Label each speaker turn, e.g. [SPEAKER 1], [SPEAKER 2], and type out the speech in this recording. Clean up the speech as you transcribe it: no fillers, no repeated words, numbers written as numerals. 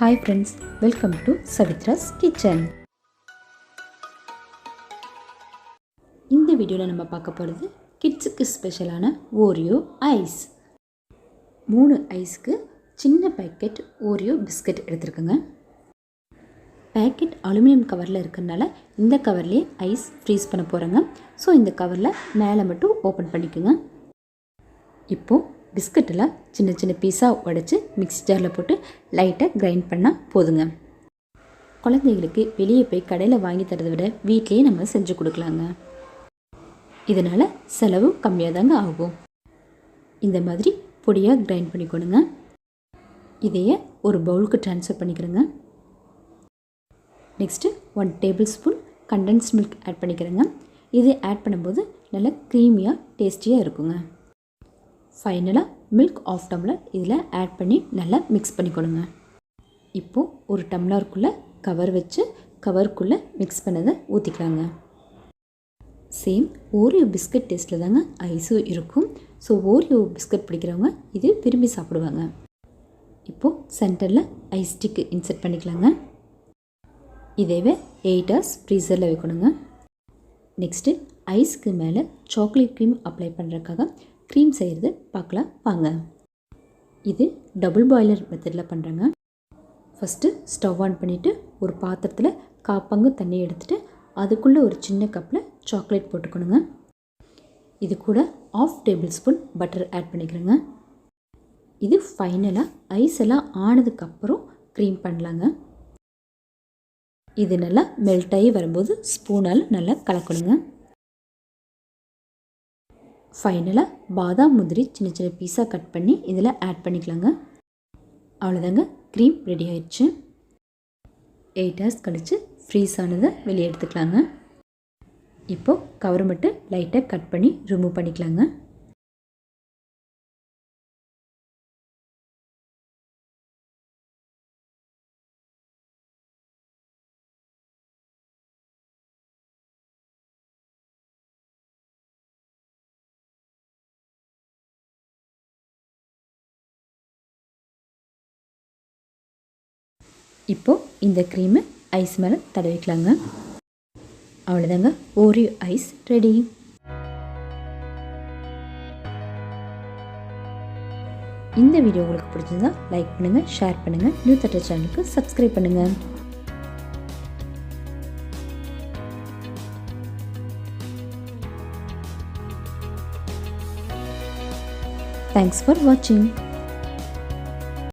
[SPEAKER 1] Hi friends, welcome to Savithira's Kitchen. இந்த வீடியோவில் நம்ம பார்க்க போகிறது கிட்ஸுக்கு ஸ்பெஷலான ஓரியோ ஐஸ். 3 ஐஸ்க்கு சின்ன பேக்கெட் ஓரியோ பிஸ்கட் எடுத்துருக்குங்க. பேக்கெட் அலுமினியம் கவரில் இருக்கிறதுனால இந்த கவர்லேயே ஐஸ் ஃப்ரீஸ் பண்ண போகிறேங்க. ஸோ இந்த கவரில் மேலே மட்டும் ஓப்பன் பண்ணிக்கோங்க. இப்போது பிஸ்கட்டில் சின்ன சின்ன பீஸாக உடைச்சி மிக்ஸி ஜாரில் போட்டு லைட்டாக கிரைண்ட் பண்ணால் போதுங்க. குழந்தைகளுக்கு வெளியே போய் கடையில் வாங்கி தரதை விட வீட்லேயே நம்ம செஞ்சு கொடுக்கலாங்க. இதனால் செலவு கம்மியாக தாங்க ஆகும். இந்த மாதிரி பொடியாக கிரைண்ட் பண்ணிக்கணுங்க. இதையே ஒரு பவுலுக்கு ட்ரான்ஸ்ஃபர் பண்ணிக்கிறேங்க. Next 1 tablespoon condensed milk add பண்ணிக்கிறேங்க. இது ஆட் பண்ணும்போது நல்லா க்ரீமியாக டேஸ்டியாக இருக்குங்க. ஃபைனலாக மில்க் ஆஃப் டம்ளர் இதில் ஆட் பண்ணி நல்லா மிக்ஸ் பண்ணிக்கணுங்க. இப்போது ஒரு டம்ளருக்குள்ளே கவர் வச்சு கவருக்குள்ளே மிக்ஸ் பண்ணதை ஊற்றிக்கலாங்க. சேம் ஓரியோ பிஸ்கட் டேஸ்ட்டில் தாங்க ஐஸும் இருக்கும். ஸோ ஓரியோ பிஸ்கட் பிடிக்கிறவங்க இது விரும்பி சாப்பிடுவாங்க. இப்போது சென்டரில் ஐஸ் ஸ்டிக்கு இன்சர்ட் பண்ணிக்கலாங்க. இதேவே 8 hours ஃப்ரீசரில் வைக்கணுங்க. நெக்ஸ்ட்டு ஐஸ்க்கு மேலே சாக்லேட் க்ரீம் அப்ளை பண்ணுறதுக்காக க்ரீம் செய்கிறது பார்க்கலாம் வாங்க. இது டபுள் பாய்லர் மெத்தடில் பண்ணுறேங்க. ஃபஸ்ட்டு ஸ்டவ் ஆன் பண்ணிவிட்டு ஒரு பாத்திரத்தில் காப்பங்கு தண்ணி எடுத்துகிட்டு அதுக்குள்ளே ஒரு சின்ன கப்பில் சாக்லேட் போட்டுக்கணுங்க. இது கூட 1/2 டேபிள் ஸ்பூன் பட்டர் ஆட் பண்ணிக்கிறேங்க. இது ஃபைனலாக ஐஸ் எல்லாம் ஆனதுக்கப்புறம் க்ரீம் பண்ணலாங்க. இது நல்லா மெல்ட் ஆகி வரும்போது ஸ்பூனால் நல்லா கலக்கணுங்க. ஃபைனலாக பாதாம் முந்திரி சின்ன சின்ன பீஸாக கட் பண்ணி இதில் ஆட் பண்ணிக்கலாங்க. அவ்வளோதாங்க, க்ரீம் ரெடி ஆயிடுச்சு. 8 hours கழித்து ஃப்ரீஸ் ஆனதை வெளியே எடுத்துக்கலாங்க. இப்போது கவர் மட்டும் லைட்டாக கட் பண்ணி ரிமூவ் பண்ணிக்கலாங்க. இப்போது இந்த க்ரீமை ஐஸ் மேலே தடவிக்கலாங்க. அவ்வளோதாங்க, ஓரியோ ஐஸ் ரெடி. இந்த வீடியோ உங்களுக்கு பிடிச்சிருந்தா லைக் பண்ணுங்கள், ஷேர் பண்ணுங்கள், நியூ தட்டர் சேனலுக்கு சப்ஸ்கிரைப் பண்ணுங்கள். தேங்க்ஸ் ஃபார் வாட்சிங்.